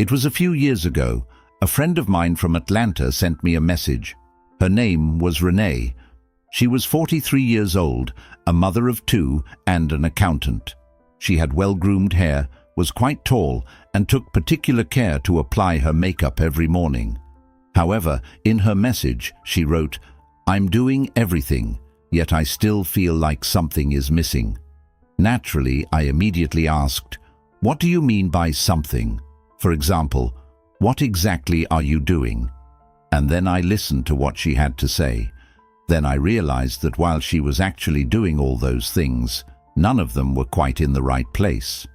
It was a few years ago. A friend of mine from Atlanta sent me a message. Her name was Renee. She was 43 years old, a mother of two, and an accountant. She had well-groomed hair, was quite tall, and took particular care to apply her makeup every morning. However, in her message, she wrote, "I'm doing everything, yet I still feel like something is missing." Naturally, I immediately asked, "What do you mean by something? For example, what exactly are you doing?" And then I listened to what she had to say. Then I realized that while she was actually doing all those things, none of them were quite in the right place.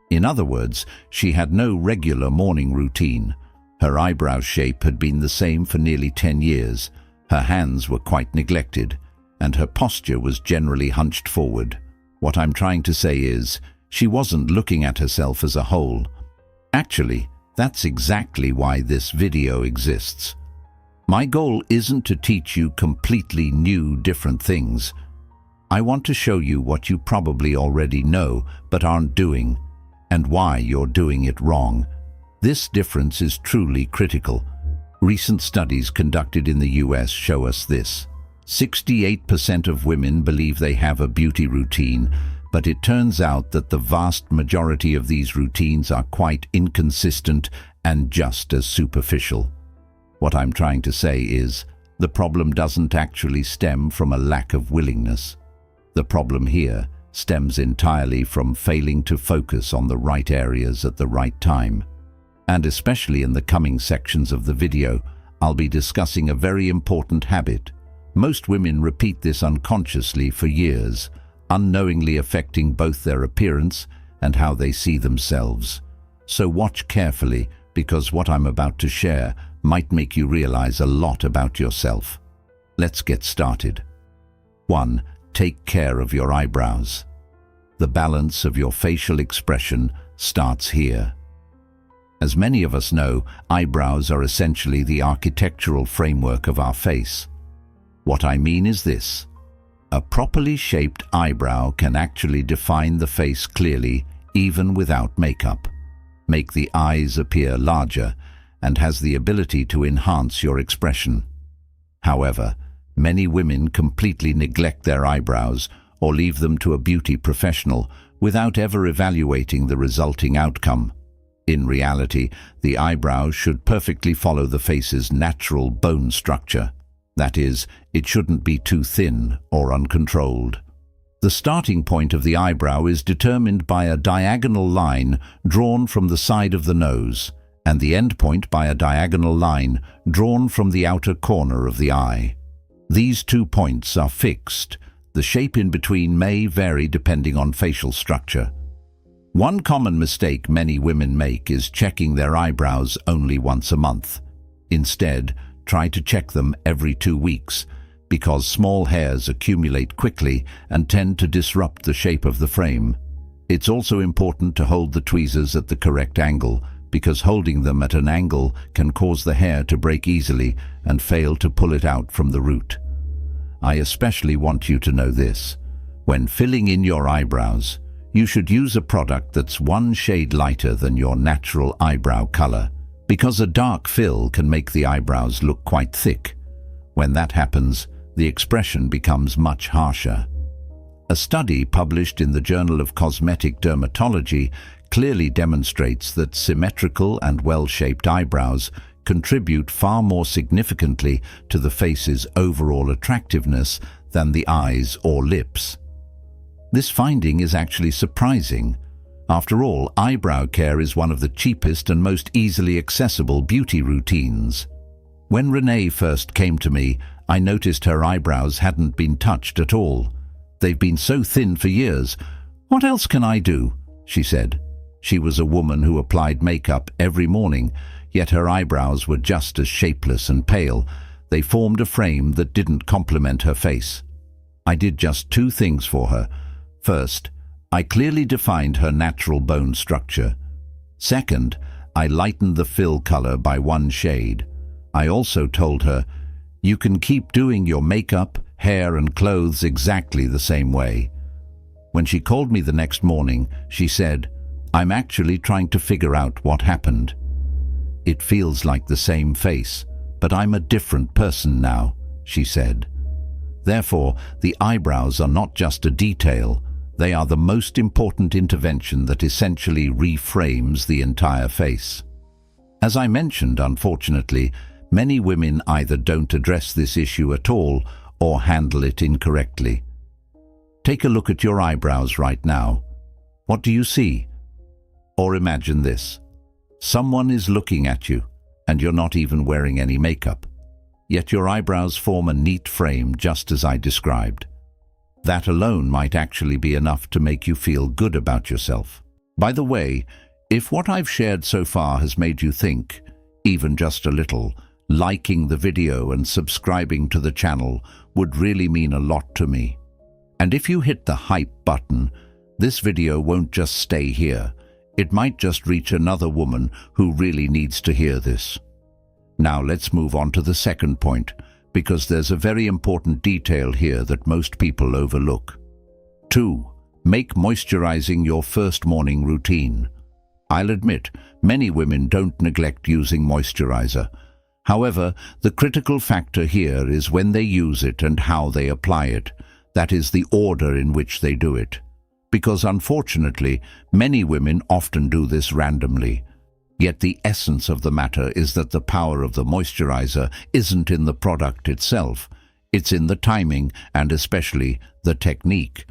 In other words, she had no regular morning routine. Her eyebrow shape had been the same for nearly 10 years. Her hands were quite neglected, and her posture was generally hunched forward. What I'm trying to say is, she wasn't looking at herself as a whole. Actually, that's exactly why this video exists. My goal isn't to teach you completely new, different things. I want to show you what you probably already know but aren't doing, and why you're doing it wrong. This difference is truly critical. Recent studies conducted in the US show us this. 68% of women believe they have a beauty routine, but it turns out that the vast majority of these routines are quite inconsistent and just as superficial. What I'm trying to say is, the problem doesn't actually stem from a lack of willingness. The problem here stems entirely from failing to focus on the right areas at the right time. And especially in the coming sections of the video, I'll be discussing a very important habit. Most women repeat this unconsciously for years, unknowingly affecting both their appearance and how they see themselves. So watch carefully, because what I'm about to share might make you realize a lot about yourself. Let's get started. 1. Take care of your eyebrows. The balance of your facial expression starts here. As many of us know, eyebrows are essentially the architectural framework of our face. What I mean is this. A properly shaped eyebrow can actually define the face clearly, even without makeup, make the eyes appear larger, and has the ability to enhance your expression. However, many women completely neglect their eyebrows or leave them to a beauty professional without ever evaluating the resulting outcome. In reality, the eyebrow should perfectly follow the face's natural bone structure. That is, it shouldn't be too thin or uncontrolled. The starting point of the eyebrow is determined by a diagonal line drawn from the side of the nose, and the end point by a diagonal line drawn from the outer corner of the eye. These 2 points are fixed. The shape in between may vary depending on facial structure. One common mistake many women make is checking their eyebrows only once a month. Instead, try to check them every 2 weeks, because small hairs accumulate quickly and tend to disrupt the shape of the frame. It's also important to hold the tweezers at the correct angle, because holding them at an angle can cause the hair to break easily and fail to pull it out from the root. I especially want you to know this. When filling in your eyebrows, you should use a product that's 1 shade lighter than your natural eyebrow color, because a dark fill can make the eyebrows look quite thick. When that happens, the expression becomes much harsher. A study published in the Journal of Cosmetic Dermatology clearly demonstrates that symmetrical and well-shaped eyebrows contribute far more significantly to the face's overall attractiveness than the eyes or lips. This finding is actually surprising. After all, eyebrow care is one of the cheapest and most easily accessible beauty routines. When Renee first came to me, I noticed her eyebrows hadn't been touched at all. "They've been so thin for years. What else can I do?" she said. She was a woman who applied makeup every morning, yet her eyebrows were just as shapeless and pale. They formed a frame that didn't complement her face. I did just 2 things for her. First, I clearly defined her natural bone structure. Second, I lightened the fill color by 1 shade. I also told her, "You can keep doing your makeup, hair and clothes exactly the same way." When she called me the next morning, she said, "I'm actually trying to figure out what happened." "It feels like the same face, but I'm a different person now," she said. Therefore, the eyebrows are not just a detail, they are the most important intervention that essentially reframes the entire face. As I mentioned, unfortunately, many women either don't address this issue at all or handle it incorrectly. Take a look at your eyebrows right now. What do you see? Or imagine this. Someone is looking at you, and you're not even wearing any makeup. Yet your eyebrows form a neat frame just as I described. That alone might actually be enough to make you feel good about yourself. By the way, if what I've shared so far has made you think, even just a little, liking the video and subscribing to the channel would really mean a lot to me. And if you hit the hype button, this video won't just stay here. It might just reach another woman who really needs to hear this. Now let's move on to the second point, because there's a very important detail here that most people overlook. 2. Make moisturizing your first morning routine. I'll admit, many women don't neglect using moisturizer. However, the critical factor here is when they use it and how they apply it. That is the order in which they do it. Because unfortunately, many women often do this randomly. Yet the essence of the matter is that the power of the moisturizer isn't in the product itself. It's in the timing and especially the technique.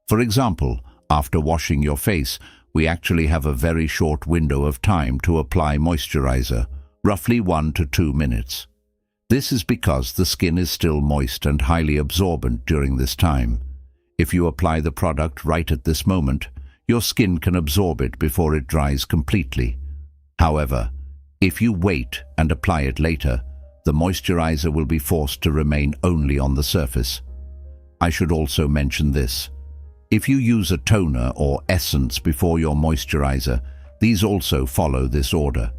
For example, after washing your face, we actually have a very short window of time to apply moisturizer, roughly 1 to 2 minutes. This is because the skin is still moist and highly absorbent during this time. If you apply the product right at this moment, your skin can absorb it before it dries completely. However, if you wait and apply it later, the moisturizer will be forced to remain only on the surface. I should also mention this. If you use a toner or essence before your moisturizer, these also follow this order.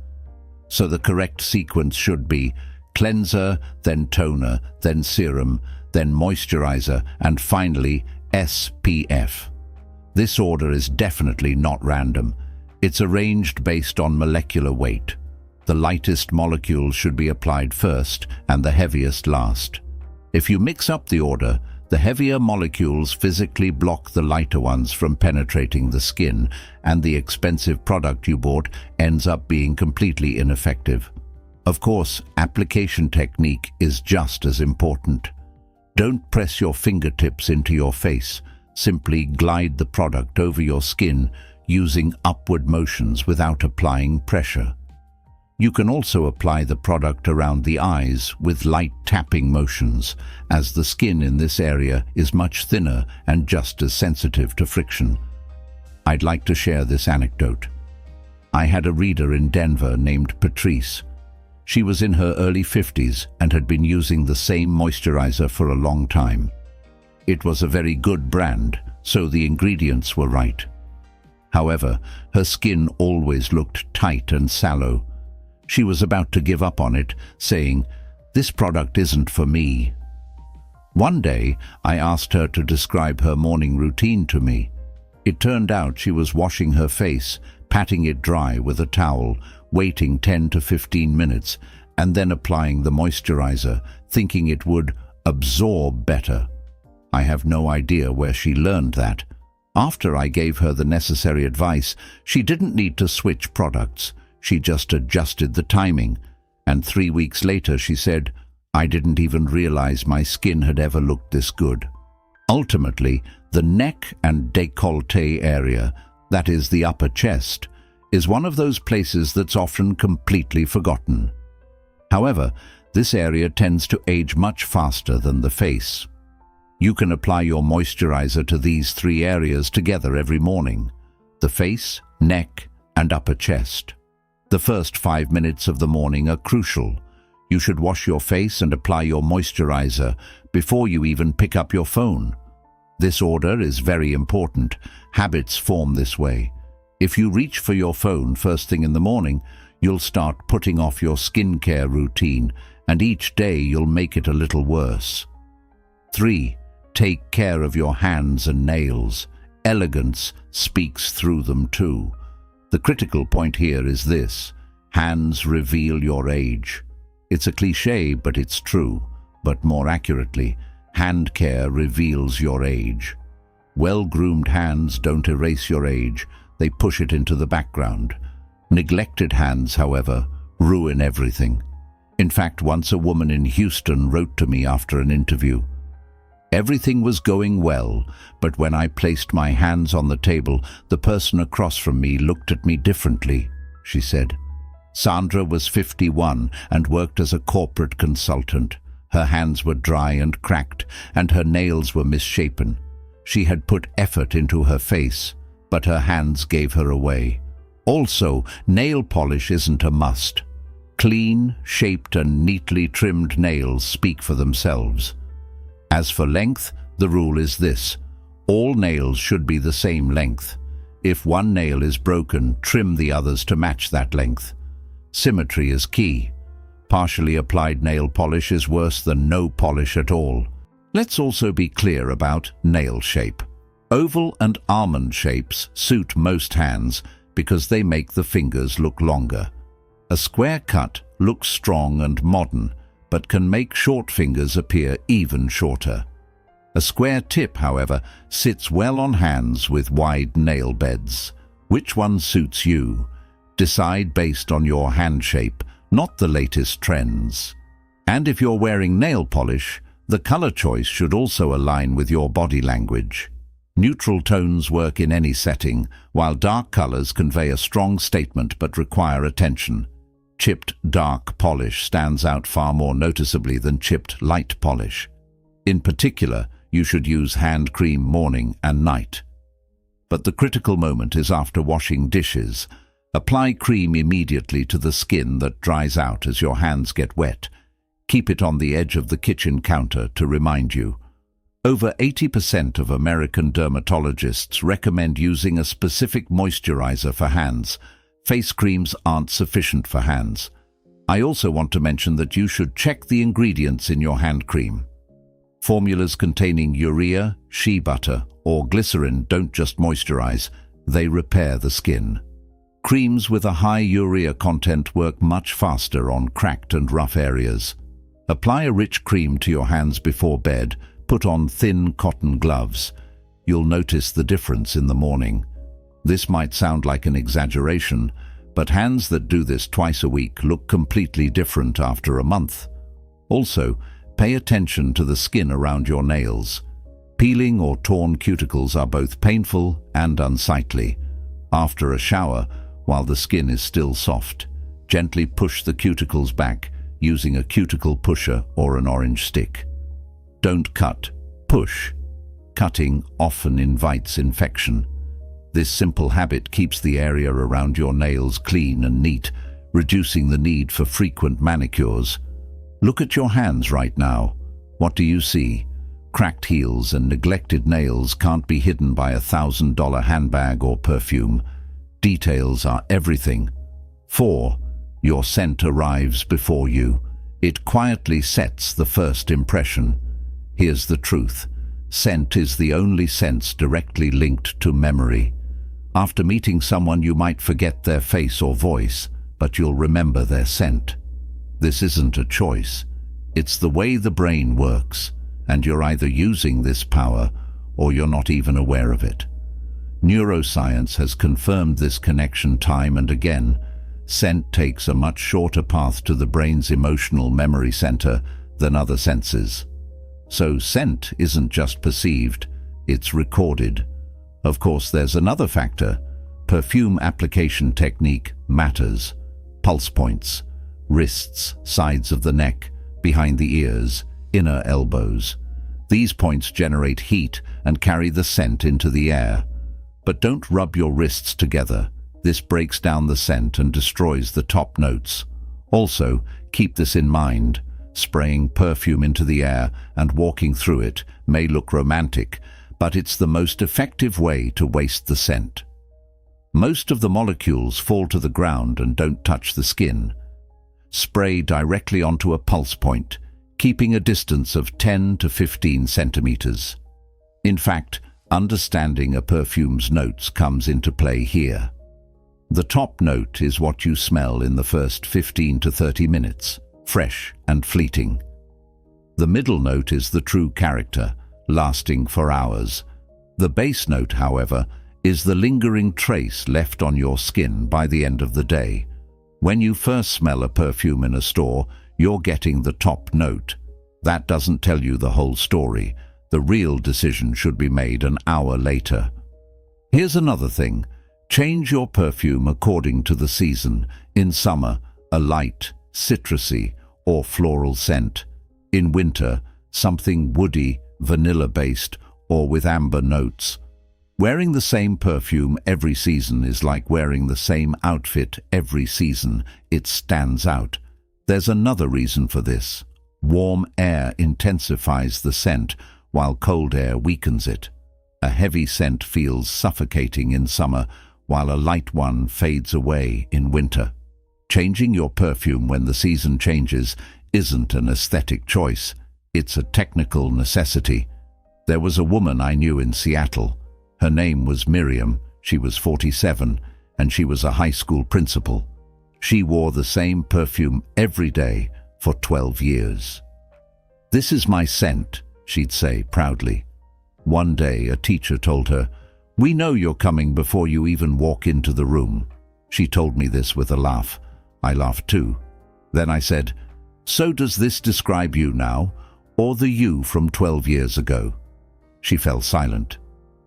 So the correct sequence should be cleanser, then toner, then serum, then moisturizer, and finally SPF. This order is definitely not random. It's arranged based on molecular weight. The lightest molecules should be applied first and the heaviest last. If you mix up the order, the heavier molecules physically block the lighter ones from penetrating the skin, and the expensive product you bought ends up being completely ineffective. Of course, application technique is just as important. Don't press your fingertips into your face. Simply glide the product over your skin using upward motions without applying pressure. You can also apply the product around the eyes with light tapping motions, as the skin in this area is much thinner and just as sensitive to friction. I'd like to share this anecdote. I had a reader in Denver named Patrice. She was in her early 50s and had been using the same moisturizer for a long time. It was a very good brand, so the ingredients were right. However, her skin always looked tight and sallow. She was about to give up on it, saying, "This product isn't for me." One day, I asked her to describe her morning routine to me. It turned out she was washing her face, patting it dry with a towel, waiting 10 to 15 minutes, and then applying the moisturizer, thinking it would absorb better. I have no idea where she learned that. After I gave her the necessary advice, she didn't need to switch products. She just adjusted the timing, and 3 weeks later she said, "I didn't even realize my skin had ever looked this good." Ultimately, the neck and décolleté area, that is the upper chest, is one of those places that's often completely forgotten. However, this area tends to age much faster than the face. You can apply your moisturizer to these 3 areas together every morning: the face, neck, and upper chest. The first 5 minutes of the morning are crucial. You should wash your face and apply your moisturizer before you even pick up your phone. This order is very important. Habits form this way. If you reach for your phone first thing in the morning, you'll start putting off your skincare routine, and each day you'll make it a little worse. 3. Take care of your hands and nails. Elegance speaks through them too. The critical point here is this: Hands reveal your age. It's a cliché, but it's true. But more accurately, hand care reveals your age. Well-groomed hands don't erase your age, they push it into the background. Neglected hands, however, ruin everything. In fact, once a woman in Houston wrote to me after an interview. Everything was going well, but when I placed my hands on the table, the person across from me looked at me differently, she said. Sandra was 51 and worked as a corporate consultant. Her hands were dry and cracked, and her nails were misshapen. She had put effort into her face, but her hands gave her away. Also, nail polish isn't a must. Clean, shaped and neatly trimmed nails speak for themselves. As for length, the rule is this: all nails should be the same length. If one nail is broken, trim the others to match that length. Symmetry is key. Partially applied nail polish is worse than no polish at all. Let's also be clear about nail shape. Oval and almond shapes suit most hands because they make the fingers look longer. A square cut looks strong and modern, but can make short fingers appear even shorter. A square tip, however, sits well on hands with wide nail beds. Which one suits you? Decide based on your hand shape, not the latest trends. And if you're wearing nail polish, the color choice should also align with your body language. Neutral tones work in any setting, while dark colors convey a strong statement but require attention. Chipped dark polish stands out far more noticeably than chipped light polish. In particular, you should use hand cream morning and night. But the critical moment is after washing dishes. Apply cream immediately to the skin that dries out as your hands get wet. Keep it on the edge of the kitchen counter to remind you. Over 80% of American dermatologists recommend using a specific moisturizer for hands. Face creams aren't sufficient for hands. I also want to mention that you should check the ingredients in your hand cream. Formulas containing urea, shea butter, or glycerin don't just moisturize, they repair the skin. Creams with a high urea content work much faster on cracked and rough areas. Apply a rich cream to your hands before bed. Put on thin cotton gloves. You'll notice the difference in the morning. This might sound like an exaggeration, but hands that do this twice a week look completely different after a month. Also, pay attention to the skin around your nails. Peeling or torn cuticles are both painful and unsightly. After a shower, while the skin is still soft, gently push the cuticles back using a cuticle pusher or an orange stick. Don't cut, push. Cutting often invites infection. This simple habit keeps the area around your nails clean and neat, reducing the need for frequent manicures. Look at your hands right now. What do you see? Cracked heels and neglected nails can't be hidden by a $1,000 handbag or perfume. Details are everything. 4. Your scent arrives before you. It quietly sets the first impression. Here's the truth. Scent is the only sense directly linked to memory. After meeting someone, you might forget their face or voice, but you'll remember their scent. This isn't a choice. It's the way the brain works, and you're either using this power or you're not even aware of it. Neuroscience has confirmed this connection time and again. Scent takes a much shorter path to the brain's emotional memory center than other senses. So scent isn't just perceived, it's recorded. Of course, there's another factor. Perfume application technique matters. Pulse points, wrists, sides of the neck, behind the ears, inner elbows. These points generate heat and carry the scent into the air. But don't rub your wrists together. This breaks down the scent and destroys the top notes. Also, keep this in mind. Spraying perfume into the air and walking through it may look romantic, but it's the most effective way to waste the scent. Most of the molecules fall to the ground and don't touch the skin. Spray directly onto a pulse point, keeping a distance of 10 to 15 centimeters. In fact, understanding a perfume's notes comes into play here. The top note is what you smell in the first 15 to 30 minutes, fresh and fleeting. The middle note is the true character, lasting for hours. The base note, however, is the lingering trace left on your skin by the end of the day. When you first smell a perfume in a store, you're getting the top note. That doesn't tell you the whole story. The real decision should be made an hour later. Here's another thing. Change your perfume according to the season. In summer, a light, citrusy, or floral scent. In winter, something woody, vanilla-based, or with amber notes. Wearing the same perfume every season is like wearing the same outfit every season. It stands out. There's another reason for this. Warm air intensifies the scent, while cold air weakens it. A heavy scent feels suffocating in summer, while a light one fades away in winter. Changing your perfume when the season changes isn't an aesthetic choice. It's a technical necessity. There was a woman I knew in Seattle. Her name was Miriam. She was 47, and she was a high school principal. She wore the same perfume every day for 12 years. "This is my scent," she'd say proudly. One day, a teacher told her, "We know you're coming before you even walk into the room." She told me this with a laugh. I laughed too. Then I said, "So does this describe you now, or the you from 12 years ago?" She fell silent.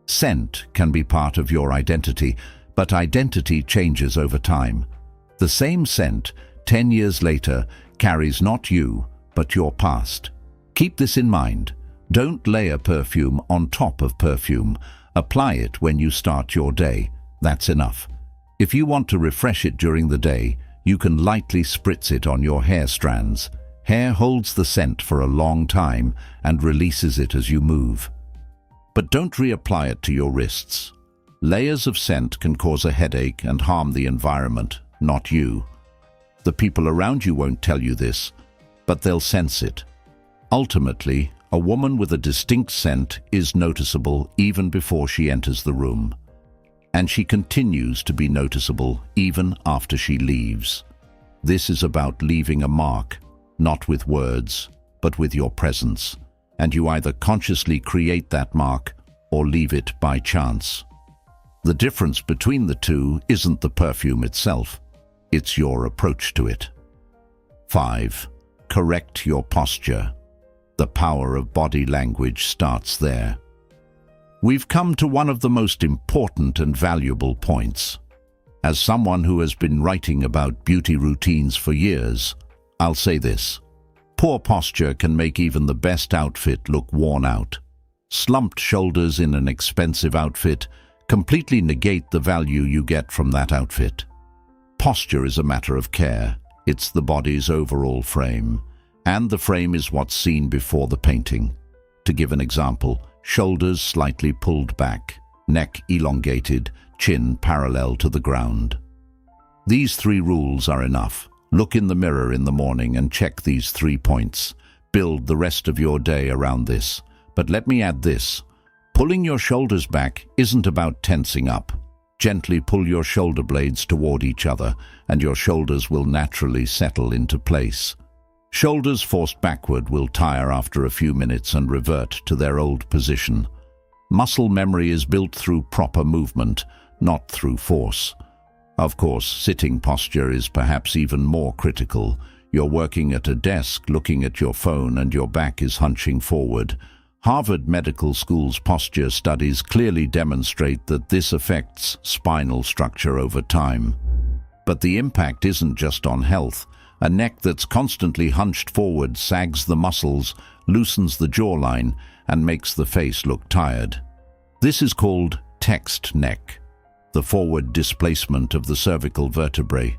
Scent can be part of your identity, but identity changes over time. The same scent, 10 years later, carries not you, but your past. Keep this in mind. Don't layer perfume on top of perfume. Apply it when you start your day. That's enough. If you want to refresh it during the day, you can lightly spritz it on your hair strands. Hair holds the scent for a long time and releases it as you move. But don't reapply it to your wrists. Layers of scent can cause a headache and harm the environment, not you. The people around you won't tell you this, but they'll sense it. Ultimately, a woman with a distinct scent is noticeable even before she enters the room. And she continues to be noticeable even after she leaves. This is about leaving a mark, not with words, but with your presence. And you either consciously create that mark or leave it by chance. The difference between the two isn't the perfume itself, it's your approach to it. 5. Correct your posture. The power of body language starts there. We've come to one of the most important and valuable points. As someone who has been writing about beauty routines for years, I'll say this. Poor posture can make even the best outfit look worn out. Slumped shoulders in an expensive outfit completely negate the value you get from that outfit. Posture is a matter of care. It's the body's overall frame, and the frame is what's seen before the painting. To give an example, shoulders slightly pulled back, neck elongated, chin parallel to the ground. These 3 rules are enough. Look in the mirror in the morning and check these 3 points. Build the rest of your day around this. But let me add this. Pulling your shoulders back isn't about tensing up. Gently pull your shoulder blades toward each other, and your shoulders will naturally settle into place. Shoulders forced backward will tire after a few minutes and revert to their old position. Muscle memory is built through proper movement, not through force. Of course, sitting posture is perhaps even more critical. You're working at a desk, looking at your phone, and your back is hunching forward. Harvard Medical School's posture studies clearly demonstrate that this affects spinal structure over time. But the impact isn't just on health. A neck that's constantly hunched forward sags the muscles, loosens the jawline, and makes the face look tired. This is called text neck, the forward displacement of the cervical vertebrae.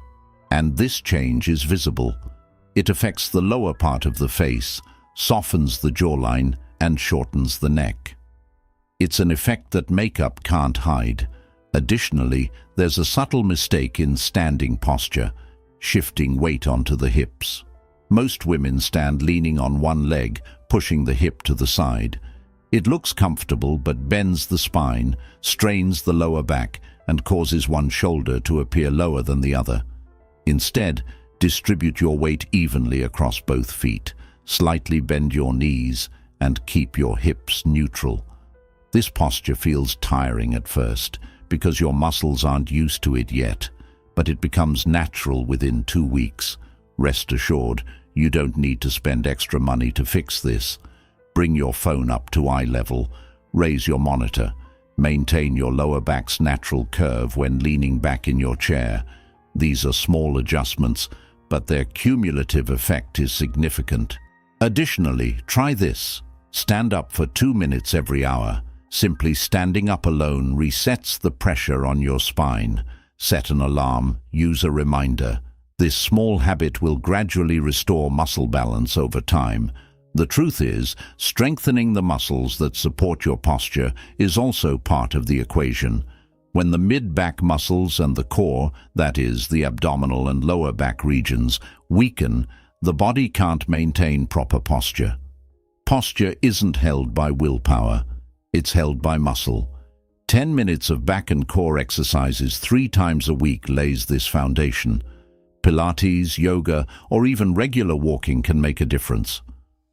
And this change is visible. It affects the lower part of the face, softens the jawline, and shortens the neck. It's an effect that makeup can't hide. Additionally, there's a subtle mistake in standing posture, shifting weight onto the hips. Most women stand leaning on one leg, pushing the hip to the side. It looks comfortable but bends the spine, strains the lower back, and causes one shoulder to appear lower than the other. Instead, distribute your weight evenly across both feet, slightly bend your knees, and keep your hips neutral. This posture feels tiring at first because your muscles aren't used to it yet, but it becomes natural within 2 weeks. Rest assured, you don't need to spend extra money to fix this. Bring your phone up to eye level, raise your monitor, maintain your lower back's natural curve when leaning back in your chair. These are small adjustments, but their cumulative effect is significant. Additionally, try this. Stand up for 2 minutes every hour. Simply standing up alone resets the pressure on your spine. Set an alarm, use a reminder. This small habit will gradually restore muscle balance over time. The truth is, strengthening the muscles that support your posture is also part of the equation. When the mid-back muscles and the core, that is, the abdominal and lower back regions, weaken, the body can't maintain proper posture. Posture isn't held by willpower. It's held by muscle. 10 minutes of back and core exercises 3 times a week lays this foundation. Pilates, yoga, or even regular walking can make a difference.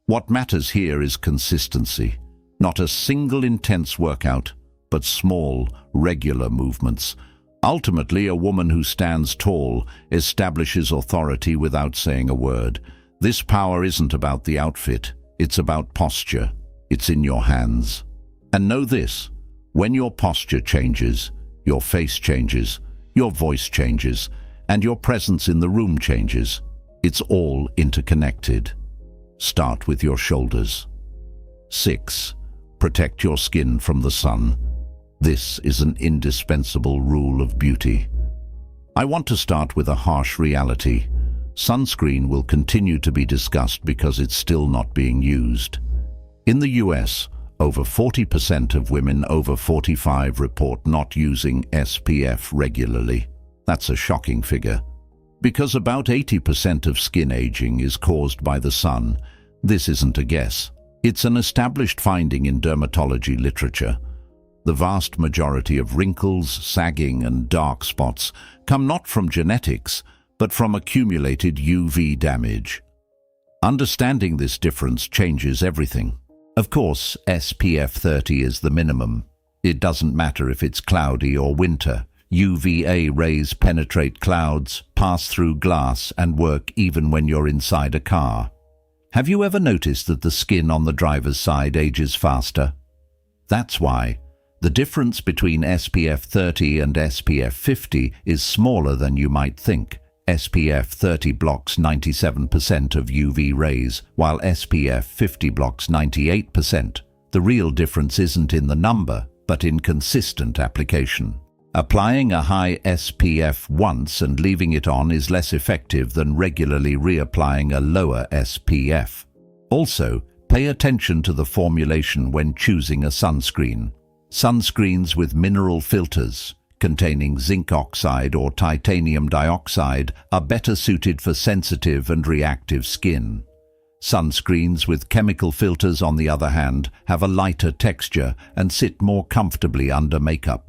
What matters here is consistency. Not a single intense workout, but small, regular movements. Ultimately, a woman who stands tall establishes authority without saying a word. This power isn't about the outfit. It's about posture. It's in your hands. And know this, when your posture changes, your face changes, your voice changes, and your presence in the room changes. It's all interconnected. Start with your shoulders. 6. Protect your skin from the sun. This is an indispensable rule of beauty. I want to start with a harsh reality. Sunscreen will continue to be discussed because it's still not being used. In the US, over 40% of women over 45 report not using SPF regularly. That's a shocking figure. Because about 80% of skin aging is caused by the sun, this isn't a guess. It's an established finding in dermatology literature. The vast majority of wrinkles, sagging, and dark spots come not from genetics, but from accumulated UV damage. Understanding this difference changes everything. Of course, SPF 30 is the minimum. It doesn't matter if it's cloudy or winter. UVA rays penetrate clouds, pass through glass, and work even when you're inside a car. Have you ever noticed that the skin on the driver's side ages faster? That's why. The difference between SPF 30 and SPF 50 is smaller than you might think. SPF 30 blocks 97% of UV rays, while SPF 50 blocks 98%. The real difference isn't in the number, but in consistent application. Applying a high SPF once and leaving it on is less effective than regularly reapplying a lower SPF. Also, pay attention to the formulation when choosing a sunscreen. Sunscreens with mineral filters, containing zinc oxide or titanium dioxide, are better suited for sensitive and reactive skin. Sunscreens with chemical filters, on the other hand, have a lighter texture and sit more comfortably under makeup.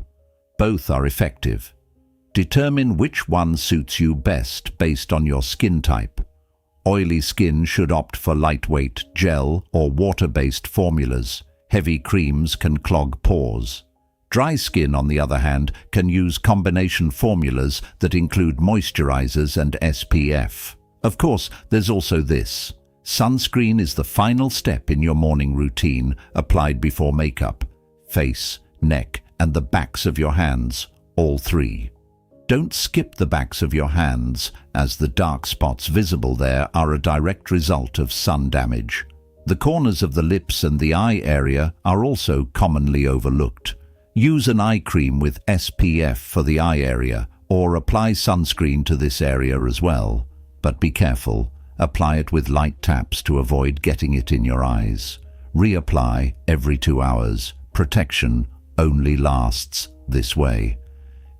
Both are effective. Determine which one suits you best based on your skin type. Oily skin should opt for lightweight, gel, or water-based formulas. Heavy creams can clog pores. Dry skin, on the other hand, can use combination formulas that include moisturizers and SPF. Of course, there's also this. Sunscreen is the final step in your morning routine, applied before makeup. Face, neck, and the backs of your hands, all 3. Don't skip the backs of your hands, as the dark spots visible there are a direct result of sun damage. The corners of the lips and the eye area are also commonly overlooked. Use an eye cream with SPF for the eye area, or apply sunscreen to this area as well. But be careful, apply it with light taps to avoid getting it in your eyes. Reapply every 2 hours. Protection only lasts this way.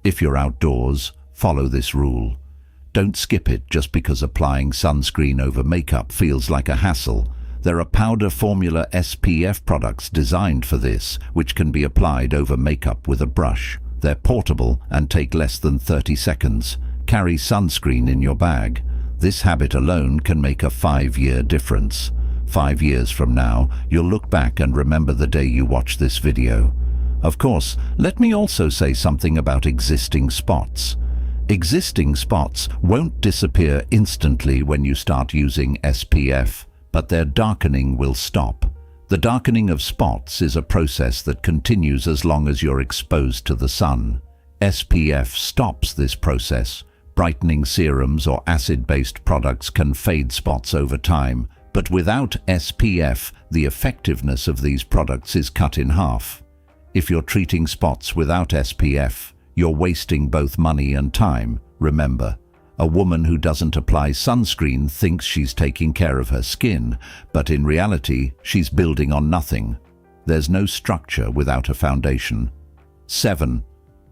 If you're outdoors, follow this rule. Don't skip it just because applying sunscreen over makeup feels like a hassle. There are powder formula SPF products designed for this, which can be applied over makeup with a brush. They're portable and take less than 30 seconds. Carry sunscreen in your bag. This habit alone can make a 5-year difference. 5 years from now, you'll look back and remember the day you watched this video. Of course, let me also say something about existing spots. Existing spots won't disappear instantly when you start using SPF, but their darkening will stop. The darkening of spots is a process that continues as long as you're exposed to the sun. SPF stops this process. Brightening serums or acid-based products can fade spots over time, but without SPF, the effectiveness of these products is cut in half. If you're treating spots without SPF, you're wasting both money and time. Remember, a woman who doesn't apply sunscreen thinks she's taking care of her skin, but in reality, she's building on nothing. There's no structure without a foundation. 7.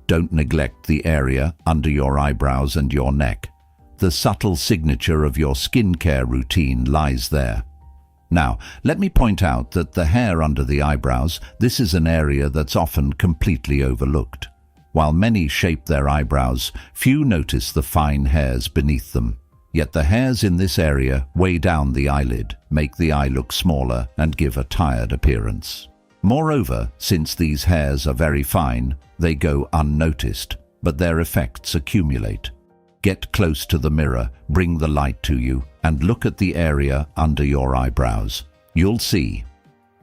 Don't neglect the area under your eyebrows and your neck. The subtle signature of your skincare routine lies there. Now, let me point out that the hair under the eyebrows, this is an area that's often completely overlooked. While many shape their eyebrows, few notice the fine hairs beneath them. Yet the hairs in this area weigh down the eyelid, make the eye look smaller, and give a tired appearance. Moreover, since these hairs are very fine, they go unnoticed, but their effects accumulate. Get close to the mirror, bring the light to you, and look at the area under your eyebrows. You'll see.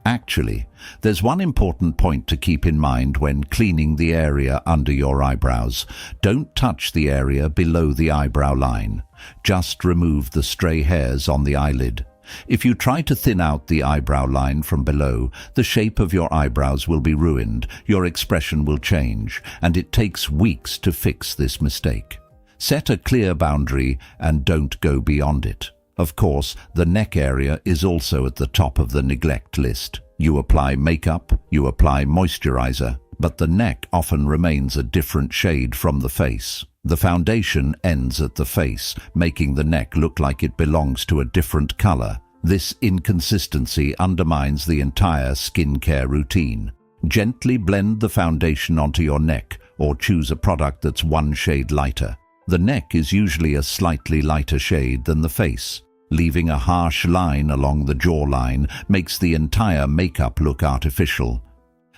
Actually, there's one important point to keep in mind when cleaning the area under your eyebrows. Don't touch the area below the eyebrow line. Just remove the stray hairs on the eyelid. If you try to thin out the eyebrow line from below, the shape of your eyebrows will be ruined, your expression will change, and it takes weeks to fix this mistake. Set a clear boundary and don't go beyond it. Of course, the neck area is also at the top of the neglect list. You apply makeup, you apply moisturizer, but the neck often remains a different shade from the face. The foundation ends at the face, making the neck look like it belongs to a different color. This inconsistency undermines the entire skincare routine. Gently blend the foundation onto your neck or choose a product that's one shade lighter. The neck is usually a slightly lighter shade than the face. Leaving a harsh line along the jawline makes the entire makeup look artificial.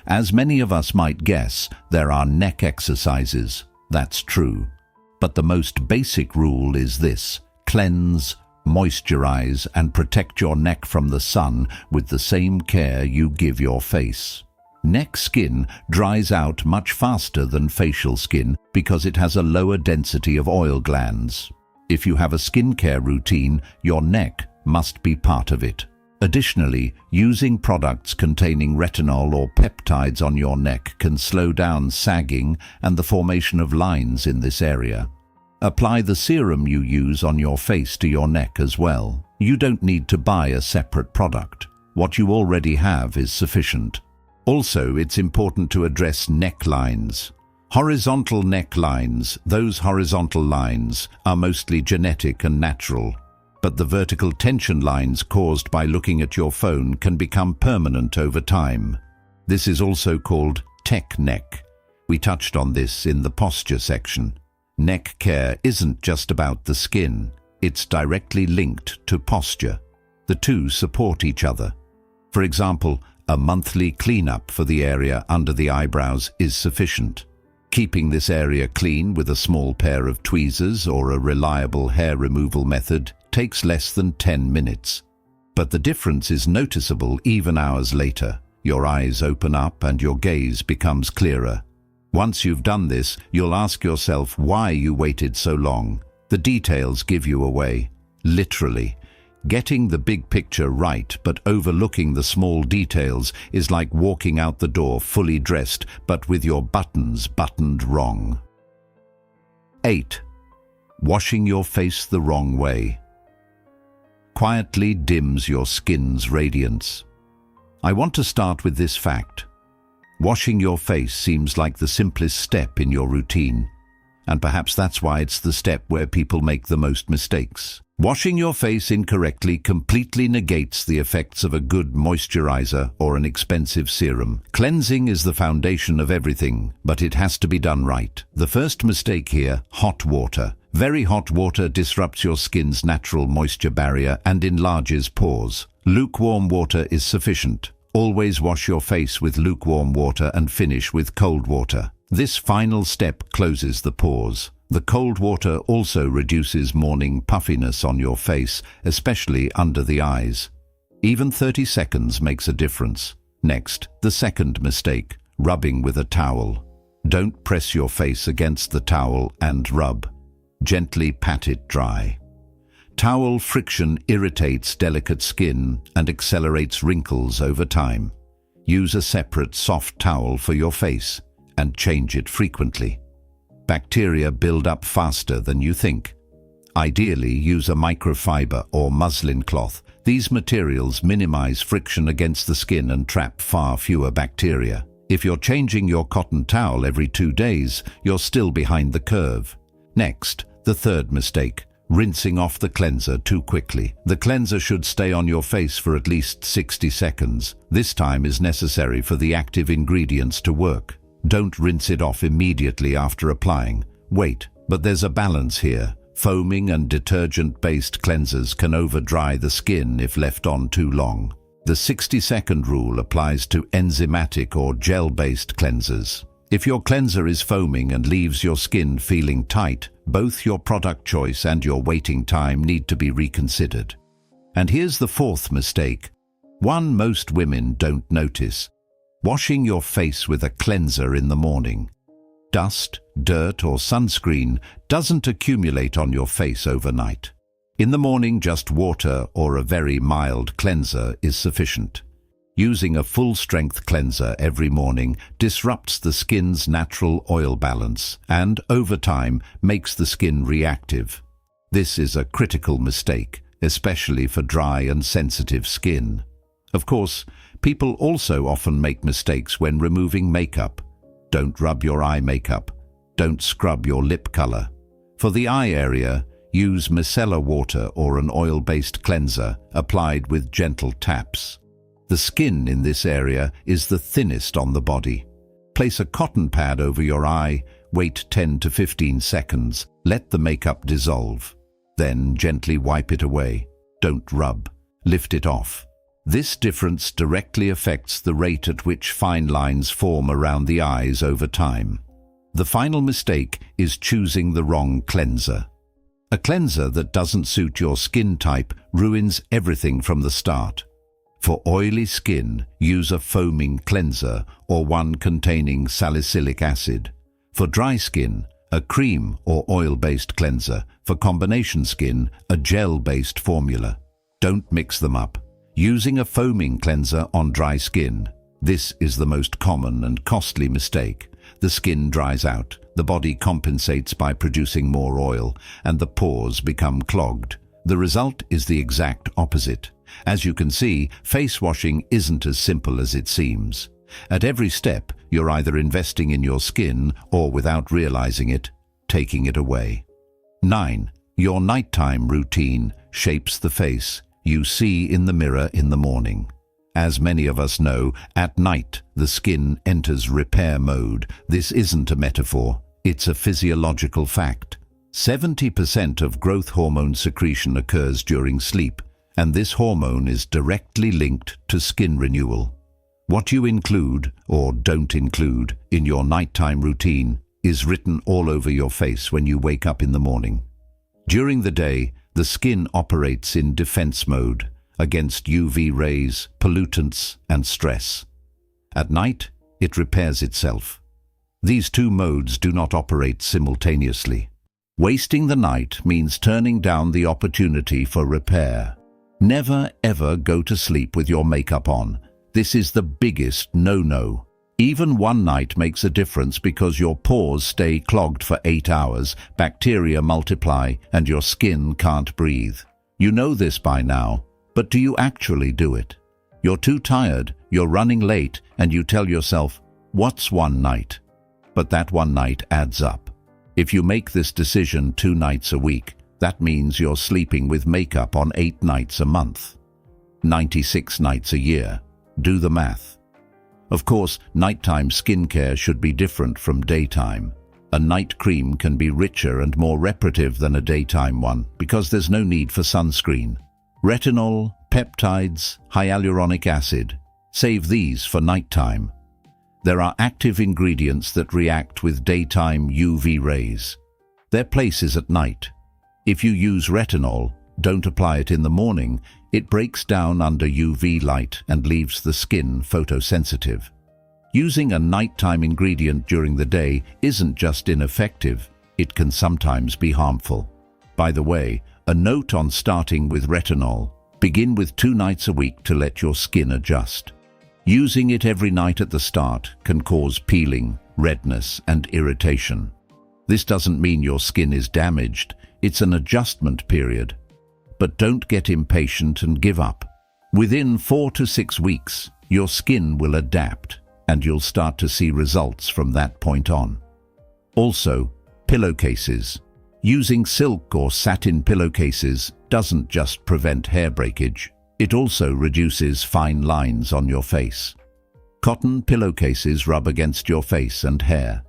As many of us might guess, there are neck exercises. That's true. But the most basic rule is this: cleanse, moisturize, and protect your neck from the sun with the same care you give your face. Neck skin dries out much faster than facial skin because it has a lower density of oil glands. If you have a skincare routine, your neck must be part of it. Additionally, using products containing retinol or peptides on your neck can slow down sagging and the formation of lines in this area. Apply the serum you use on your face to your neck as well. You don't need to buy a separate product. What you already have is sufficient. Also, it's important to address necklines. Horizontal necklines, those horizontal lines, are mostly genetic and natural. But the vertical tension lines caused by looking at your phone can become permanent over time. This is also called tech neck. We touched on this in the posture section. Neck care isn't just about the skin. It's directly linked to posture. The two support each other. For example, a monthly cleanup for the area under the eyebrows is sufficient. Keeping this area clean with a small pair of tweezers or a reliable hair removal method takes less than 10 minutes. But the difference is noticeable even hours later. Your eyes open up and your gaze becomes clearer. Once you've done this, you'll ask yourself why you waited so long. The details give you away. Literally. Getting the big picture right but overlooking the small details is like walking out the door fully dressed but with your buttons buttoned wrong. 8. Washing your face the wrong way quietly dims your skin's radiance. I want to start with this fact. Washing your face seems like the simplest step in your routine. And perhaps that's why it's the step where people make the most mistakes. Washing your face incorrectly completely negates the effects of a good moisturizer or an expensive serum. Cleansing is the foundation of everything, but it has to be done right. The first mistake here, hot water. Very hot water disrupts your skin's natural moisture barrier and enlarges pores. Lukewarm water is sufficient. Always wash your face with lukewarm water and finish with cold water. This final step closes the pores. The cold water also reduces morning puffiness on your face, especially under the eyes. Even 30 seconds makes a difference. Next, the second mistake, rubbing with a towel. Don't press your face against the towel and rub. Gently pat it dry. Towel friction irritates delicate skin and accelerates wrinkles over time. Use a separate soft towel for your face and change it frequently. Bacteria build up faster than you think. Ideally, use a microfiber or muslin cloth. These materials minimize friction against the skin and trap far fewer bacteria. If you're changing your cotton towel every 2 days, you're still behind the curve. Next, the third mistake, rinsing off the cleanser too quickly. The cleanser should stay on your face for at least 60 seconds. This time is necessary for the active ingredients to work. Don't rinse it off immediately after applying. Wait, but there's a balance here. Foaming and detergent-based cleansers can over-dry the skin if left on too long. The 60-second rule applies to enzymatic or gel-based cleansers. If your cleanser is foaming and leaves your skin feeling tight, both your product choice and your waiting time need to be reconsidered. And here's the fourth mistake, one most women don't notice. Washing your face with a cleanser in the morning. Dust, dirt, or sunscreen doesn't accumulate on your face overnight. In the morning, just water or a very mild cleanser is sufficient. Using a full-strength cleanser every morning disrupts the skin's natural oil balance and, over time, makes the skin reactive. This is a critical mistake, especially for dry and sensitive skin. Of course, people also often make mistakes when removing makeup. Don't rub your eye makeup. Don't scrub your lip color. For the eye area, use micellar water or an oil-based cleanser applied with gentle taps. The skin in this area is the thinnest on the body. Place a cotton pad over your eye, wait 10 to 15 seconds, let the makeup dissolve. Then gently wipe it away. Don't rub. Lift it off. This difference directly affects the rate at which fine lines form around the eyes over time. The final mistake is choosing the wrong cleanser. A cleanser that doesn't suit your skin type ruins everything from the start. For oily skin, use a foaming cleanser or one containing salicylic acid. For dry skin, a cream or oil-based cleanser. For combination skin, a gel-based formula. Don't mix them up. Using a foaming cleanser on dry skin. This is the most common and costly mistake. The skin dries out, the body compensates by producing more oil, and the pores become clogged. The result is the exact opposite. As you can see, face washing isn't as simple as it seems. At every step, you're either investing in your skin or, without realizing it, taking it away. 9. Your nighttime routine shapes the face you see in the mirror in the morning. As many of us know, at night the skin enters repair mode. This isn't a metaphor, it's a physiological fact. 70% of growth hormone secretion occurs during sleep, and this hormone is directly linked to skin renewal. What you include, or don't include, in your nighttime routine is written all over your face when you wake up in the morning. During the day, the skin operates in defense mode against UV rays, pollutants, and stress. At night, it repairs itself. These two modes do not operate simultaneously. Wasting the night means turning down the opportunity for repair. Never ever go to sleep with your makeup on. This is the biggest no-no. Even one night makes a difference because your pores stay clogged for 8 hours, bacteria multiply, and your skin can't breathe. You know this by now, but do you actually do it? You're too tired, you're running late, and you tell yourself, "What's one night?" But that one night adds up. If you make this decision 2 nights a week, that means you're sleeping with makeup on 8 nights a month. 96 nights a year. Do the math. Of course, nighttime skincare should be different from daytime. A night cream can be richer and more reparative than a daytime one because there's no need for sunscreen. Retinol, peptides, hyaluronic acid. Save these for nighttime. There are active ingredients that react with daytime UV rays. Their place is at night. If you use retinol, don't apply it in the morning. It breaks down under UV light and leaves the skin photosensitive. Using a nighttime ingredient during the day isn't just ineffective, it can sometimes be harmful. By the way, a note on starting with retinol: begin with 2 nights a week to let your skin adjust. Using it every night at the start can cause peeling, redness, and irritation. This doesn't mean your skin is damaged, it's an adjustment period. But don't get impatient and give up. Within 4 to 6 weeks, your skin will adapt, and you'll start to see results from that point on. Also, pillowcases. Using silk or satin pillowcases doesn't just prevent hair breakage, it also reduces fine lines on your face. Cotton pillowcases rub against your face and hair.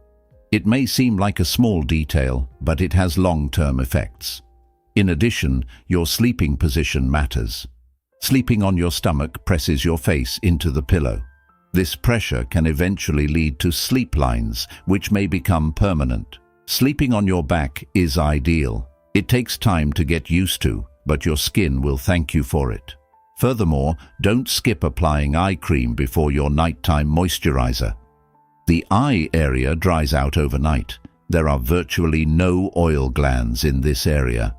It may seem like a small detail, but it has long-term effects. In addition, your sleeping position matters. Sleeping on your stomach presses your face into the pillow. This pressure can eventually lead to sleep lines, which may become permanent. Sleeping on your back is ideal. It takes time to get used to, but your skin will thank you for it. Furthermore, don't skip applying eye cream before your nighttime moisturizer. The eye area dries out overnight. There are virtually no oil glands in this area.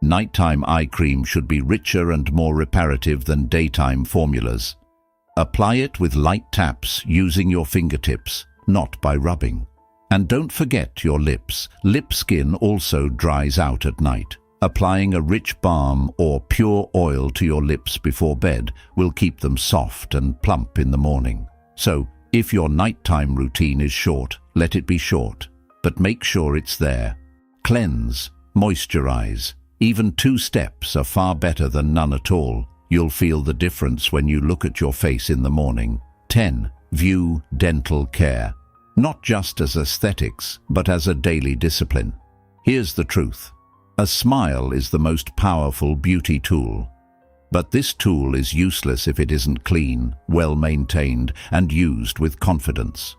Nighttime eye cream should be richer and more reparative than daytime formulas. Apply it with light taps using your fingertips, not by rubbing. And don't forget your lips. Lip skin also dries out at night. Applying a rich balm or pure oil to your lips before bed will keep them soft and plump in the morning. So, if your nighttime routine is short, let it be short, but make sure it's there. Cleanse, moisturize. Even 2 steps are far better than none at all. You'll feel the difference when you look at your face in the morning. 10. View dental care. Not just as aesthetics, but as a daily discipline. Here's the truth. A smile is the most powerful beauty tool. But this tool is useless if it isn't clean, well-maintained, and used with confidence.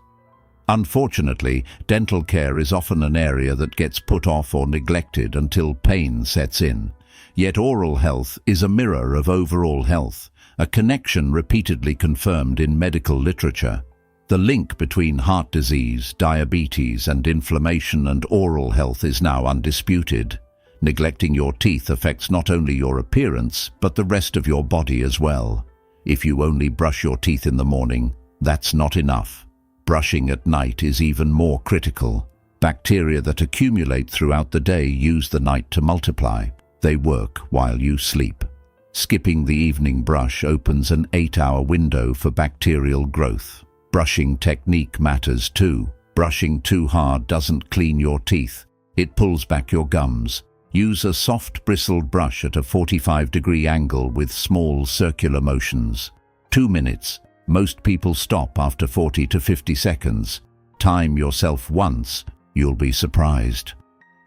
Unfortunately, dental care is often an area that gets put off or neglected until pain sets in. Yet oral health is a mirror of overall health, a connection repeatedly confirmed in medical literature. The link between heart disease, diabetes, and inflammation and oral health is now undisputed. Neglecting your teeth affects not only your appearance, but the rest of your body as well. If you only brush your teeth in the morning, that's not enough. Brushing at night is even more critical. Bacteria that accumulate throughout the day use the night to multiply. They work while you sleep. Skipping the evening brush opens an 8-hour window for bacterial growth. Brushing technique matters too. Brushing too hard doesn't clean your teeth. It pulls back your gums. Use a soft bristled brush at a 45-degree angle with small circular motions. 2 minutes. Most people stop after 40 to 50 seconds. Time yourself once. You'll be surprised.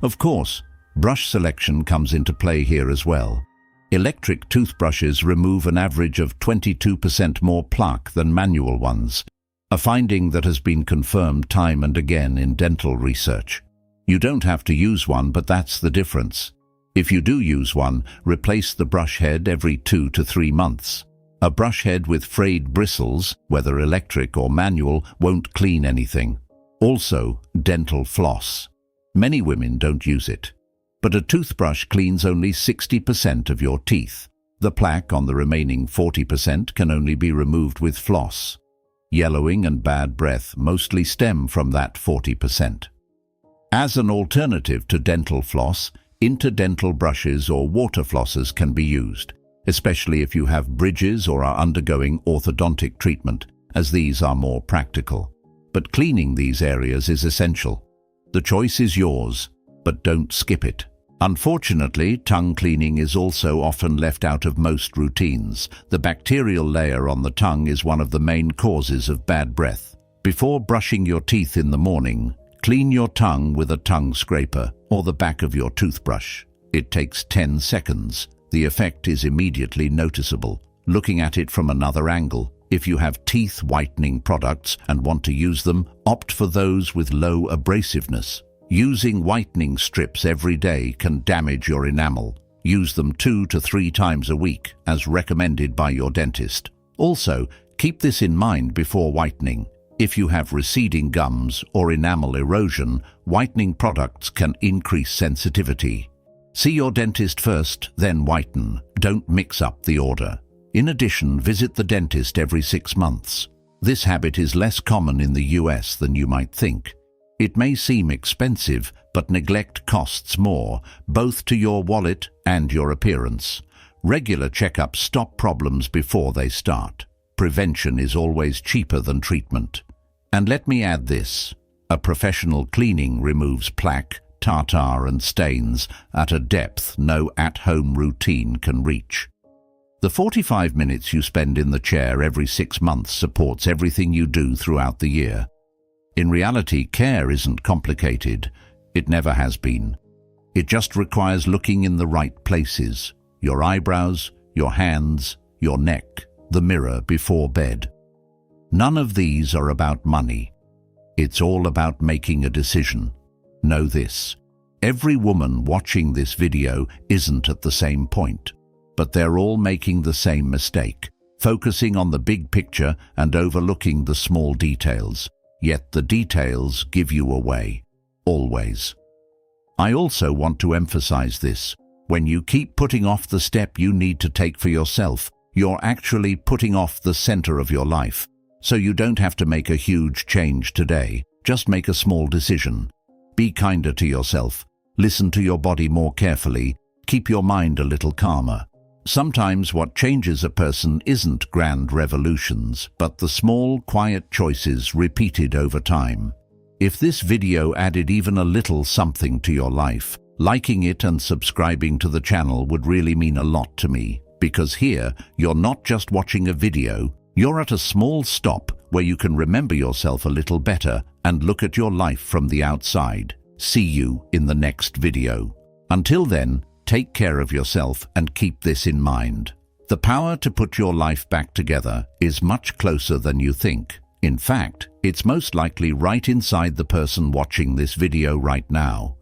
Of course, brush selection comes into play here as well. Electric toothbrushes remove an average of 22% more plaque than manual ones, a finding that has been confirmed time and again in dental research. You don't have to use one, but that's the difference. If you do use one, replace the brush head every 2 to 3 months. A brush head with frayed bristles, whether electric or manual, won't clean anything. Also, dental floss. Many women don't use it. But a toothbrush cleans only 60% of your teeth. The plaque on the remaining 40% can only be removed with floss. Yellowing and bad breath mostly stem from that 40%. As an alternative to dental floss, interdental brushes or water flossers can be used, especially if you have bridges or are undergoing orthodontic treatment, as these are more practical. But cleaning these areas is essential. The choice is yours, but don't skip it. Unfortunately, tongue cleaning is also often left out of most routines. The bacterial layer on the tongue is one of the main causes of bad breath. Before brushing your teeth in the morning, clean your tongue with a tongue scraper or the back of your toothbrush. It takes 10 seconds. The effect is immediately noticeable. Looking at it from another angle, if you have teeth whitening products and want to use them, opt for those with low abrasiveness. Using whitening strips every day can damage your enamel. Use them 2 to 3 times a week, as recommended by your dentist. Also, keep this in mind before whitening. If you have receding gums or enamel erosion, whitening products can increase sensitivity. See your dentist first, then whiten. Don't mix up the order. In addition, visit the dentist every 6 months. This habit is less common in the US than you might think. It may seem expensive, but neglect costs more, both to your wallet and your appearance. Regular checkups stop problems before they start. Prevention is always cheaper than treatment. And let me add this: a professional cleaning removes plaque, tartar and stains at a depth no at-home routine can reach. The 45 minutes you spend in the chair every 6 months supports everything you do throughout the year. In reality, care isn't complicated. It never has been. It just requires looking in the right places: your eyebrows, your hands, your neck, the mirror before bed. None of these are about money. It's all about making a decision. Know this: every woman watching this video isn't at the same point, but they're all making the same mistake, focusing on the big picture and overlooking the small details. Yet the details give you away, always. I also want to emphasize this: when you keep putting off the step you need to take for yourself, you're actually putting off the center of your life. So you don't have to make a huge change today. Just make a small decision. Be kinder to yourself. Listen to your body more carefully. Keep your mind a little calmer. Sometimes what changes a person isn't grand revolutions, but the small, quiet choices repeated over time. If this video added even a little something to your life, liking it and subscribing to the channel would really mean a lot to me, because here, you're not just watching a video, you're at a small stop where you can remember yourself a little better and look at your life from the outside. See you in the next video. Until then, take care of yourself and keep this in mind. The power to put your life back together is much closer than you think. In fact, it's most likely right inside the person watching this video right now.